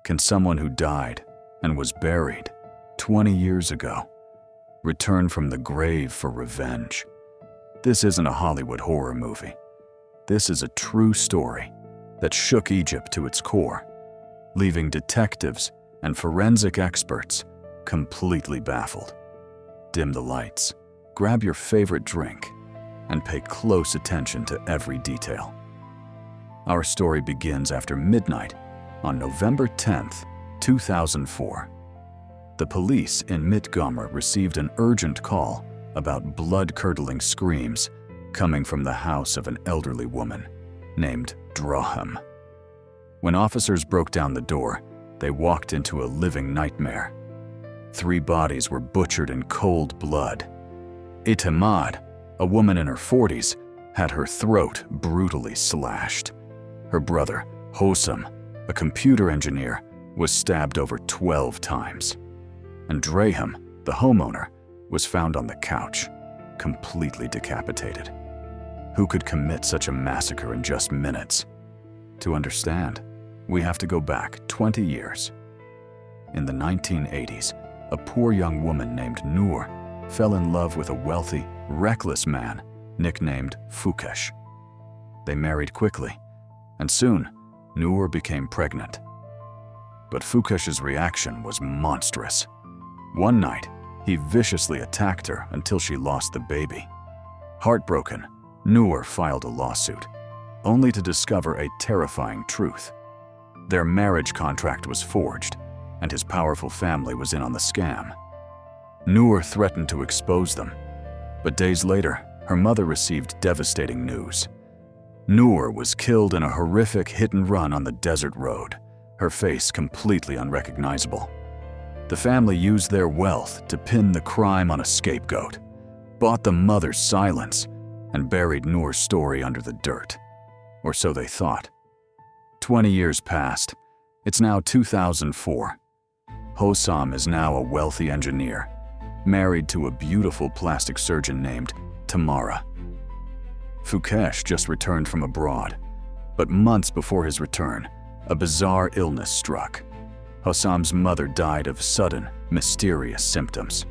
Can someone who died and was buried 20 years ago return from the grave for revenge? This isn't a Hollywood horror movie. This is a true story that shook Egypt to its core, leaving detectives and forensic experts completely baffled. Dim the lights, grab your favorite drink, and pay close attention to every detail. Our story begins after midnight on November 10th, 2004. The police in Ghamr received an urgent call about blood-curdling screams coming from the house of an elderly woman named Ghamr. When officers broke down the door, they walked into a living nightmare. 3 bodies were butchered in cold blood. Itamad, a woman in her 40s, had her throat brutally slashed. Her brother, Hossam, a computer engineer, was stabbed over 12 times. And Draham, the homeowner, was found on the couch, completely decapitated. Who could commit such a massacre in just minutes? To understand, we have to go back 20 years. In the 1980s, a poor young woman named Noor fell in love with a wealthy, reckless man nicknamed Fukesh. They married quickly, and soon, Noor became pregnant. But Fukesh's reaction was monstrous. One night, he viciously attacked her until she lost the baby. Heartbroken, Noor filed a lawsuit, only to discover a terrifying truth. Their marriage contract was forged, and his powerful family was in on the scam. Noor threatened to expose them, but days later, her mother received devastating news. Noor was killed in a horrific hit-and-run on the desert road, her face completely unrecognizable. The family used their wealth to pin the crime on a scapegoat, bought the mother's silence, and buried Noor's story under the dirt. Or so they thought. 20 years passed. It's now 2004. Hossam is now a wealthy engineer, married to a beautiful plastic surgeon named Tamara. Fukesh just returned from abroad, but months before his return, a bizarre illness struck. Hossam's mother died of sudden, mysterious symptoms.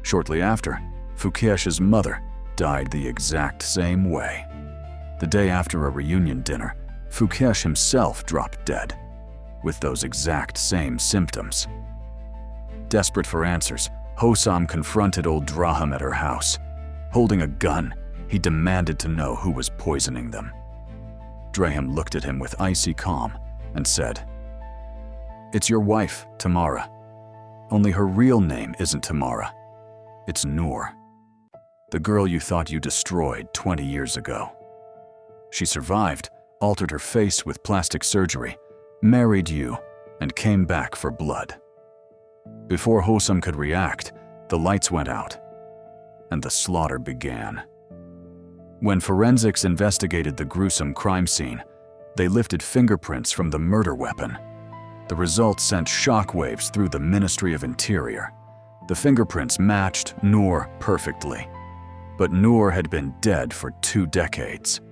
Shortly after, Fukesh's mother died the exact same way. The day after a reunion dinner, Fukesh himself dropped dead, with those exact same symptoms. Desperate for answers, Hossam confronted old Draham at her house. Holding a gun, he demanded to know who was poisoning them. Draham looked at him with icy calm and said, "It's your wife, Tamara. Only her real name isn't Tamara. It's Noor. The girl you thought you destroyed 20 years ago. She survived, altered her face with plastic surgery, married you, and came back for blood." Before Hossam could react, the lights went out, and the slaughter began. When forensics investigated the gruesome crime scene, they lifted fingerprints from the murder weapon. The results sent shockwaves through the Ministry of Interior. The fingerprints matched Noor perfectly, but Noor had been dead for 2 decades.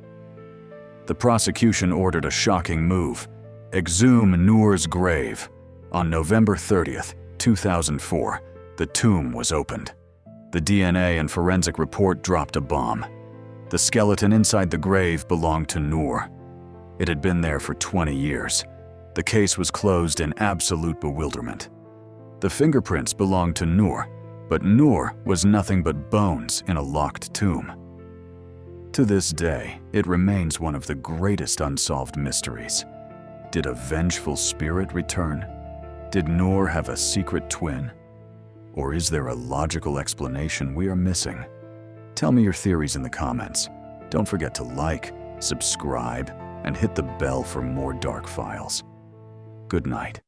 The prosecution ordered a shocking move: exhume Noor's grave. On November 30th, 2004, the tomb was opened. The DNA and forensic report dropped a bomb. The skeleton inside the grave belonged to Noor. It had been there for 20 years. The case was closed in absolute bewilderment. The fingerprints belonged to Noor, but Noor was nothing but bones in a locked tomb. To this day, it remains one of the greatest unsolved mysteries. Did a vengeful spirit return? Did Noor have a secret twin? Or is there a logical explanation we are missing? Tell me your theories in the comments. Don't forget to like, subscribe, and hit the bell for more dark files. Good night.